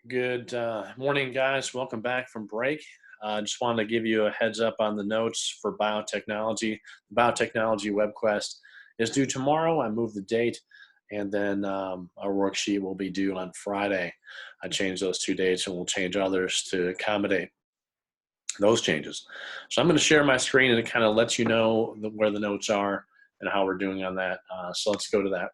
Good morning, guys. Welcome back from break. I just wanted to give you a heads up on the notes for biotechnology. The biotechnology web quest is due tomorrow. I moved the date, and then our worksheet will be due on Friday. I changed those 2 dates, and we'll change others to accommodate those changes. So I'm going to share my screen and it kind of lets you know where the notes are and how we're doing on that. So let's go to that.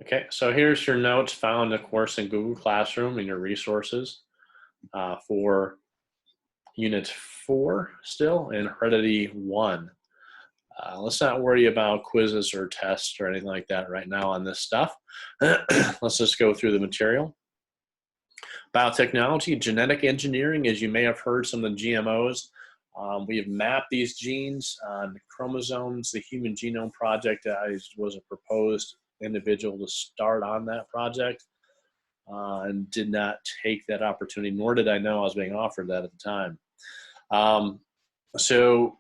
Okay, so here's your notes found, of course, in Google Classroom in your resources for Unit 4 still and Heredity 1. Let's not worry about quizzes or tests or anything like that right now on this stuff. Let's just go through the material. Biotechnology, genetic engineering, as you may have heard some of the GMOs. We have mapped these genes on chromosomes. The Human Genome Project was a proposed individual to start on that project and did not take that opportunity, nor did I know I was being offered that at the time. So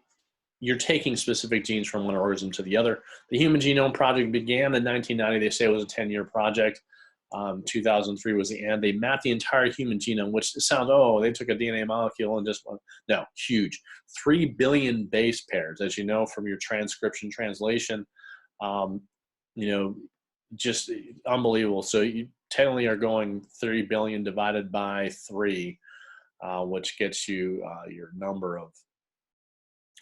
you're taking specific genes from one organism to the other. The Human Genome Project began in 1990. They say it was a 10-year project. 2003 was the end. They mapped the entire human genome, which sounds, oh, they took a DNA molecule and just, no, huge. 3 billion base pairs, as you know from your transcription translation, just unbelievable. So you technically are going 30 billion divided by 3, which gets you your number of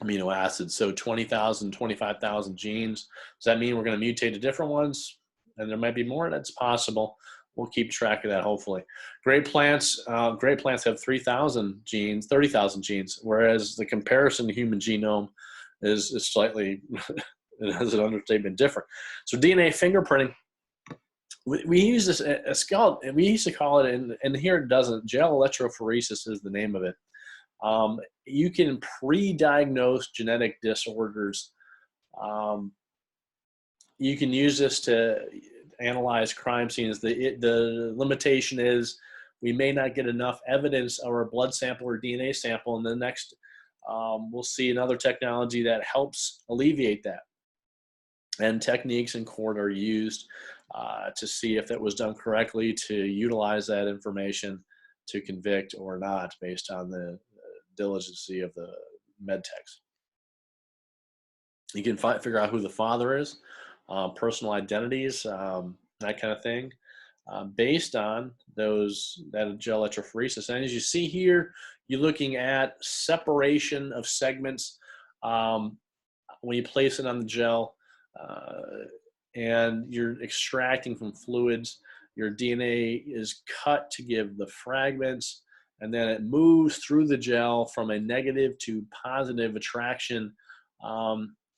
amino acids. So 20,000, 25,000 genes. Does that mean we're going to mutate to different ones? And there might be more. That's possible. We'll keep track of that, hopefully. Great plants have 3,000 genes, 30,000 genes, whereas the comparison to human genome is slightly, it has an understatement, different. So DNA fingerprinting, we use this a skeleton. We used to call it, and here it doesn't. Gel electrophoresis is the name of it. You can pre-diagnose genetic disorders. You can use this to analyze crime scenes. The limitation is we may not get enough evidence or a blood sample or DNA sample, and the next we'll see another technology that helps alleviate that. And techniques in court are used to see if that was done correctly, to utilize that information to convict or not based on the diligency of the med techs. You can figure out who the father is, personal identities, that kind of thing, based on that gel electrophoresis. And as you see here, you're looking at separation of segments when you place it on the gel, and you're extracting from fluids. Your DNA is cut to give the fragments, and then it moves through the gel from a negative to positive attraction.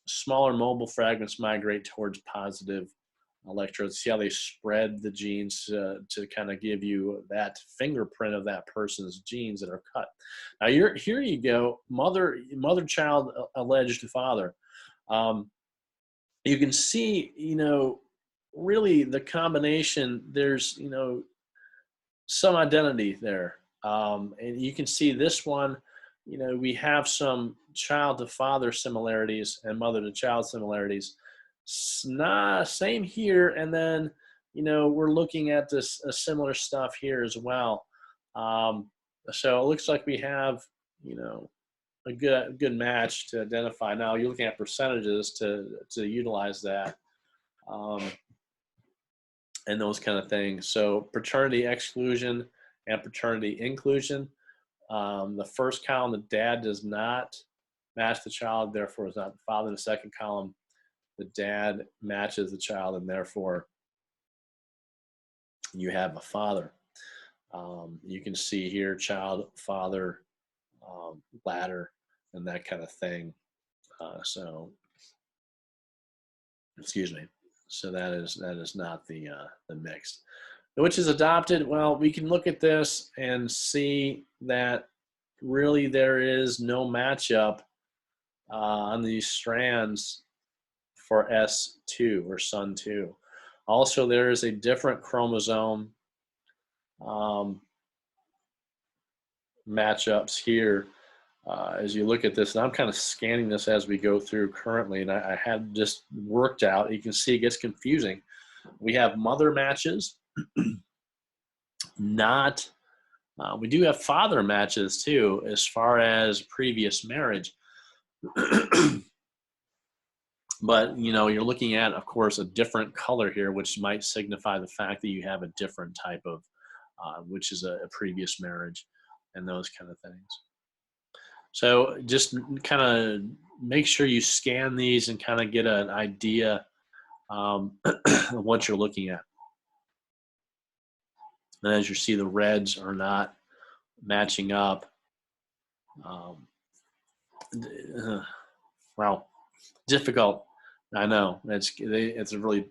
Smaller mobile fragments migrate towards positive electrodes. See how they spread the genes to kind of give you that fingerprint of that person's genes that are cut. Now here you go, mother, child, alleged father. You can see, really the combination, there's, some identity there. And you can see this one, we have some child to father similarities and mother to child similarities. Same here. And then, we're looking at this similar stuff here as well. So it looks like we have, a good match to identify. Now you're looking at percentages to utilize that, and those kind of things. So paternity exclusion and paternity inclusion. The first column, the dad does not match the child, therefore is not the father. The second column, the dad matches the child, and therefore you have a father. You can see here child, father, ladder, and that kind of thing. Excuse me. So that is not the mixed. Which is adopted? Well, we can look at this and see that really there is no matchup on these strands for S2 or son 2. Also, there is a different chromosome matchups here as you look at this, and I'm kind of scanning this as we go through currently, and I had just worked out. You can see it gets confusing. We have mother matches, not. We do have father matches too, as far as previous marriage. But you're looking at, of course, a different color here, which might signify the fact that you have a different type of, which is a previous marriage, and those kind of things. So just kind of make sure you scan these and kind of get an idea of what you're looking at. And as you see, the reds are not matching up. Well, difficult. I know it's really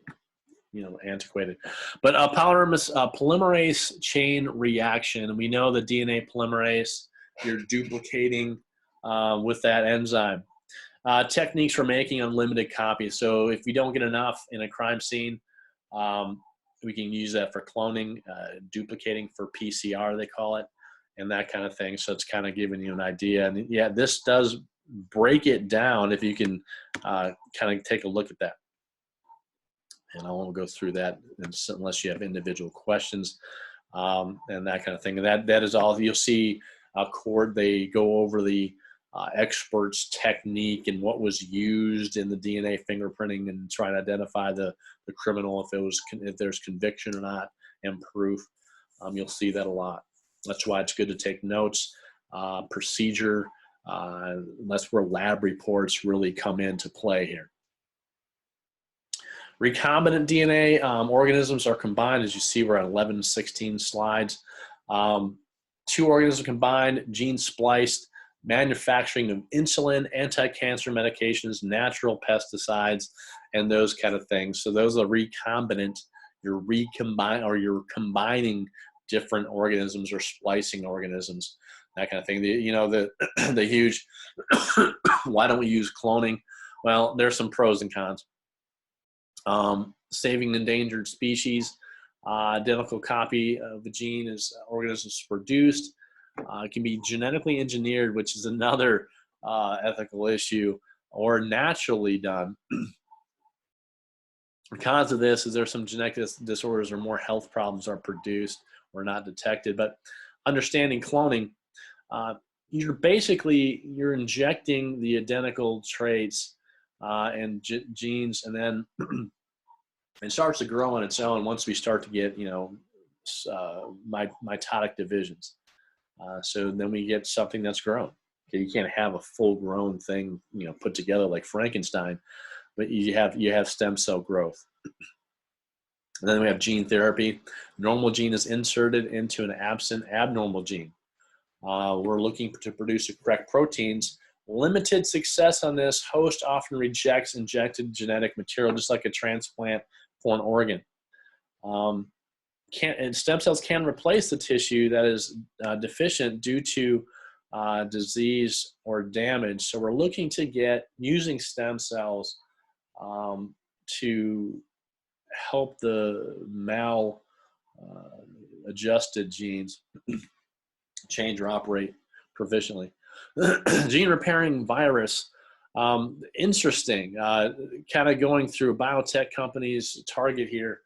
antiquated, but polymerase chain reaction. We know the DNA polymerase. You're duplicating with that enzyme. Techniques for making unlimited copies. So if you don't get enough in a crime scene, we can use that for cloning, duplicating for PCR, they call it, and that kind of thing. So it's kind of giving you an idea. And yeah, this does break it down if you can kind of take a look at that. And I won't go through that unless you have individual questions and that kind of thing. And that is all. You'll see court, they go over the experts' technique and what was used in the DNA fingerprinting and try to identify the criminal, if there's conviction or not, and proof. You'll see that a lot. That's why it's good to take notes. Procedure, that's where lab reports really come into play here. Recombinant DNA organisms are combined. As you see, we're at 11, 16 slides. Two organisms combined, gene spliced, manufacturing of insulin, anti-cancer medications, natural pesticides, and those kind of things. So those are recombinant. You're combining different organisms or splicing organisms, that kind of thing. The huge, why don't we use cloning? Well, there's some pros and cons. Saving endangered species, identical copy of the gene as organisms produced. It can be genetically engineered, which is another ethical issue, or naturally done. The cons of this is there's some genetic disorders or more health problems are produced or not detected. But understanding cloning, you're injecting the identical traits and genes, and then it starts to grow on its own once we start to get mitotic divisions. So then we get something that's grown. Okay, you can't have a full-grown thing put together like Frankenstein, but you have stem cell growth. And then we have gene therapy. Normal gene is inserted into an absent abnormal gene. We're looking to produce the correct proteins. Limited success on this. Host often rejects injected genetic material, just like a transplant for an organ. And stem cells can replace the tissue that is deficient due to disease or damage. So we're looking to using stem cells to help the adjusted genes change or operate proficiently. Gene repairing virus, interesting. Kind of going through biotech companies' target here.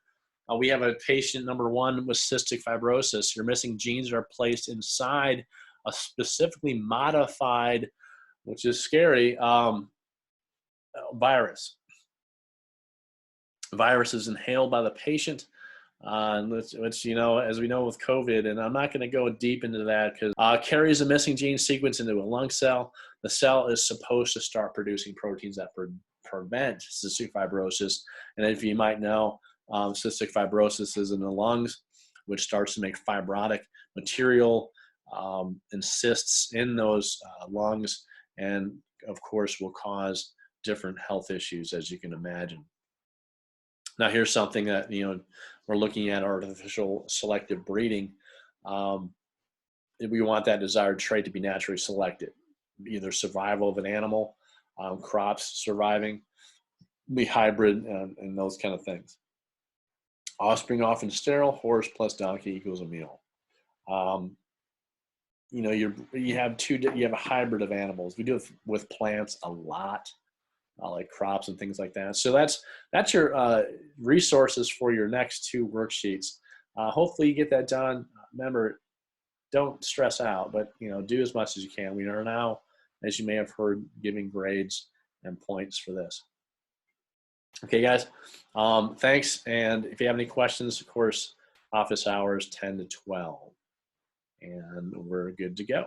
We have a patient, number one, with cystic fibrosis. Your missing genes are placed inside a specifically modified, which is scary, virus. The virus is inhaled by the patient, which as we know with COVID, and I'm not going to go deep into that because carries a missing gene sequence into a lung cell. The cell is supposed to start producing proteins that prevent cystic fibrosis. And if you might know, cystic fibrosis is in the lungs, which starts to make fibrotic material and cysts in those lungs, and of course will cause different health issues, as you can imagine. Now here's something that we're looking at: artificial selective breeding. We want that desired trait to be naturally selected, either survival of an animal, crops surviving, be hybrid, and those kind of things. Offspring often sterile. Horse plus donkey equals a mule. you know, you have a hybrid of animals. We do it with plants a lot, like crops and things like that. So that's your resources for your next two worksheets. Hopefully you get that done. Remember, don't stress out, but you know, do as much as you can. We are now, as you may have heard, giving grades and points for this. Okay, guys. Thanks. And if you have any questions, of course, office hours 10 to 12, and we're good to go.